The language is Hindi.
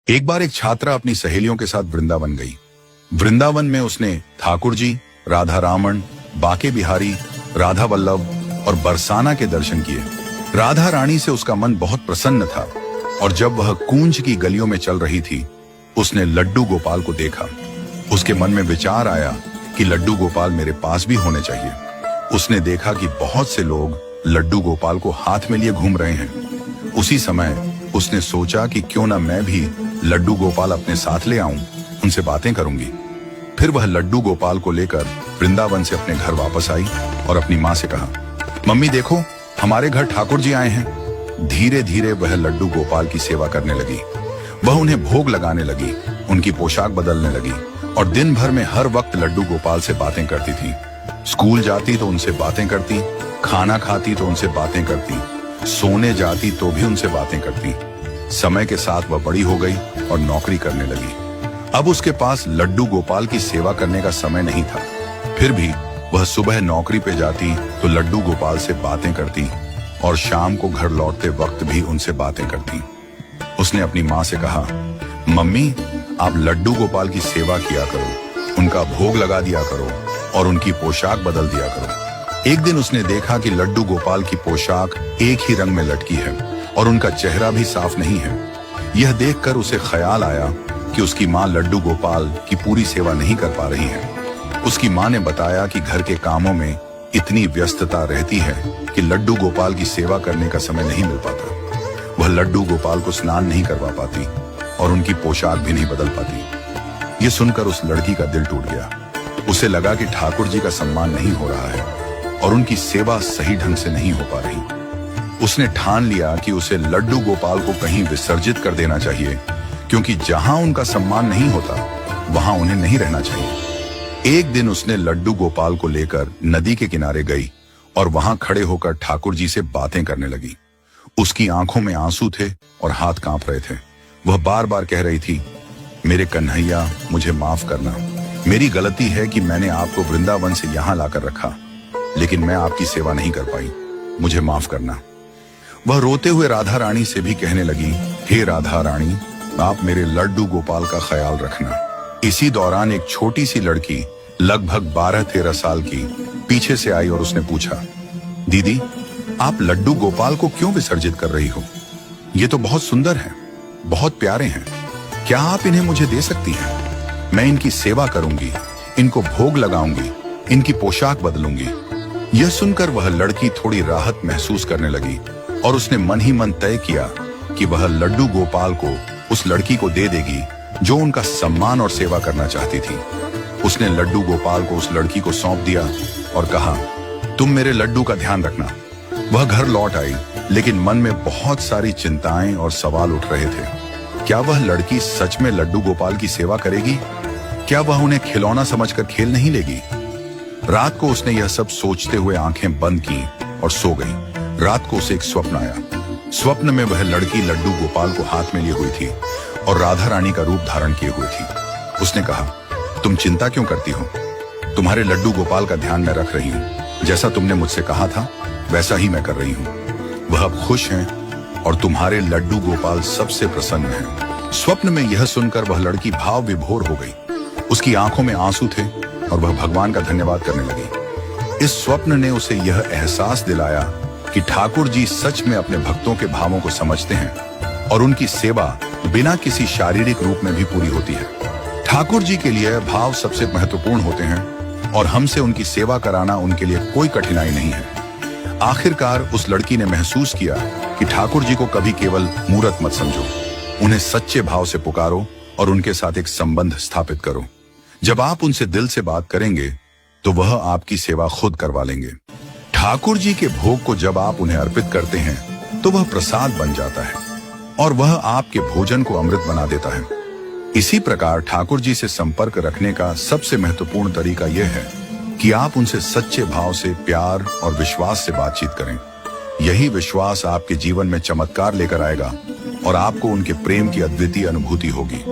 एक बार एक छात्रा अपनी सहेलियों के साथ वृंदावन गई। वृंदावन में उसने ठाकुर जी, राधा रामन, बाके बिहारी, राधा वल्लभ और बरसाना के दर्शन किए। राधा रानी से उसका मन बहुत प्रसन्न था और जब वह कूंज की गलियों में चल रही थी, उसने लड्डू गोपाल को देखा। उसके मन में विचार आया कि लड्डू गोपाल मेरे पास भी होने चाहिए। उसने देखा कि बहुत से लोग लड्डू गोपाल को हाथ में लिए घूम रहे हैं। उसी समय उसने सोचा कि क्यों ना मैं भी लड्डू गोपाल अपने साथ ले आऊं, उनसे बातें करूंगी। फिर वह लड्डू गोपाल को लेकर वृंदावन से अपने घर वापस आई और अपनी माँ से कहा, मम्मी देखो, हमारे घर ठाकुर जी आए हैं। धीरे धीरे वह लड्डू गोपाल की सेवा करने लगी। वह उन्हें भोग लगाने लगी, उनकी पोशाक बदलने लगी और दिन भर में हर वक्त लड्डू गोपाल से बातें करती थी। स्कूल जाती तो उनसे बातें करती, खाना खाती तो उनसे बातें करती, सोने जाती तो भी उनसे बातें करती। समय के साथ वह बड़ी हो गई और नौकरी करने लगी। अब उसके पास लड्डू गोपाल की सेवा करने का समय नहीं था। फिर भी वह सुबह नौकरी पे जाती तो लड्डू गोपाल से बातें करती और शाम को घर लौटते वक्त भी उनसे बातें करती। उसने अपनी माँ से कहा, मम्मी आप लड्डू गोपाल की सेवा किया करो, उनका भोग लगा दिया करो और उनकी पोशाक बदल दिया करो। एक दिन उसने देखा कि लड्डू गोपाल की पोशाक एक ही रंग में लटकी है और उनका चेहरा भी साफ नहीं है। यह देखकर उसे ख्याल आया कि उसकी माँ लड्डू गोपाल की पूरी सेवा नहीं कर पा रही है। उसकी माँ ने बताया कि घर के कामों में इतनी व्यस्तता रहती है कि लड्डू गोपाल की सेवा करने का समय नहीं मिल पाता। वह लड्डू गोपाल को स्नान नहीं करवा पाती और उनकी पोशाक भी नहीं बदल पाती। ये सुनकर उस लड़की का दिल टूट गया। उसे लगा कि ठाकुर जी का सम्मान नहीं हो रहा है और उनकी सेवा सही ढंग से नहीं हो पा रही। उसने ठान लिया कि उसे लड्डू गोपाल को कहीं विसर्जित कर देना चाहिए, क्योंकि जहां उनका सम्मान नहीं होता वहां उन्हें नहीं रहना चाहिए। एक दिन उसने लड्डू गोपाल को लेकर नदी के किनारे गई और वहां खड़े होकर ठाकुर जी से बातें करने लगी। उसकी आंखों में आंसू थे और हाथ कांप रहे थे। वह बार बार कह रही थी, मेरे कन्हैया मुझे माफ करना, मेरी गलती है कि मैंने आपको वृंदावन से यहाँ लाकर रखा, लेकिन मैं आपकी सेवा नहीं कर पाई, मुझे माफ करना। वह रोते हुए राधा रानी से भी कहने लगी, हे राधा रानी, आप मेरे लड्डू गोपाल का ख्याल रखना। इसी दौरान एक छोटी सी लड़की लगभग 12-13 साल की पीछे से आई और उसने पूछा, दीदी आप लड्डू गोपाल को क्यों विसर्जित कर रही हो? ये तो बहुत सुंदर हैं, बहुत प्यारे हैं, क्या आप इन्हें मुझे दे सकती हैं? मैं इनकी सेवा करूंगी, इनको भोग लगाऊंगी, इनकी पोशाक बदलूंगी। यह सुनकर वह लड़की थोड़ी राहत महसूस करने लगी और उसने मन ही मन तय किया कि वह लड्डू गोपाल को उस लड़की को दे देगी जो उनका सम्मान और सेवा करना चाहती थी। उसने लड्डू गोपाल को उस लड़की को सौंप दिया और कहा, तुम मेरे लड्डू का ध्यान रखना। वह घर लौट आई, लेकिन मन में बहुत सारी चिंताएं और सवाल उठ रहे थे। क्या वह लड़की सच में लड्डू गोपाल की सेवा करेगी? क्या वह उन्हें खिलौना समझकर खेल नहीं लेगी? रात को उसने यह सब सोचते हुए आंखें बंद की और सो गई। रात को उसे एक स्वप्न आया। स्वप्न में वह लड़की लड्डू गोपाल को हाथ में लिए हुई थी और राधा रानी का रूप धारण किए हुए थी। उसने कहा, तुम चिंता क्यों करती हो? तुम्हारे लड्डू गोपाल का ध्यान मैं रख रही हूँ। जैसा तुमने मुझसे कहा था वैसा ही मैं कर रही हूँ। वह अब खुश हैं और तुम्हारे लड्डू गोपाल सबसे प्रसन्न हैं। स्वप्न में यह सुनकर वह लड़की भाव विभोर हो गई। उसकी आंखों में आंसू थे और वह भगवान का धन्यवाद करने लगी। इस स्वप्न ने उसे यह एहसास दिलाया कि ठाकुर जी सच में अपने भक्तों के भावों को समझते हैं और उनकी सेवा बिना किसी शारीरिक रूप में भी पूरी होती है। ठाकुर जी के लिए भाव सबसे महत्वपूर्ण होते हैं और हमसे उनकी सेवा कराना उनके लिए कोई कठिनाई नहीं है। आखिरकार उस लड़की ने महसूस किया कि ठाकुर जी को कभी केवल मूर्त मत समझो, उन्हें सच्चे भाव से पुकारो और उनके साथ एक संबंध स्थापित करो। जब आप उनसे दिल से बात करेंगे तो वह आपकी सेवा खुद करवा लेंगे। ठाकुर जी के भोग को जब आप उन्हें अर्पित करते हैं तो वह प्रसाद बन जाता है और वह आपके भोजन को अमृत बना देता है। इसी प्रकार ठाकुर जी से संपर्क रखने का सबसे महत्वपूर्ण तरीका यह है कि आप उनसे सच्चे भाव से प्यार और विश्वास से बातचीत करें। यही विश्वास आपके जीवन में चमत्कार लेकर आएगा और आपको उनके प्रेम की अद्वितीय अनुभूति होगी।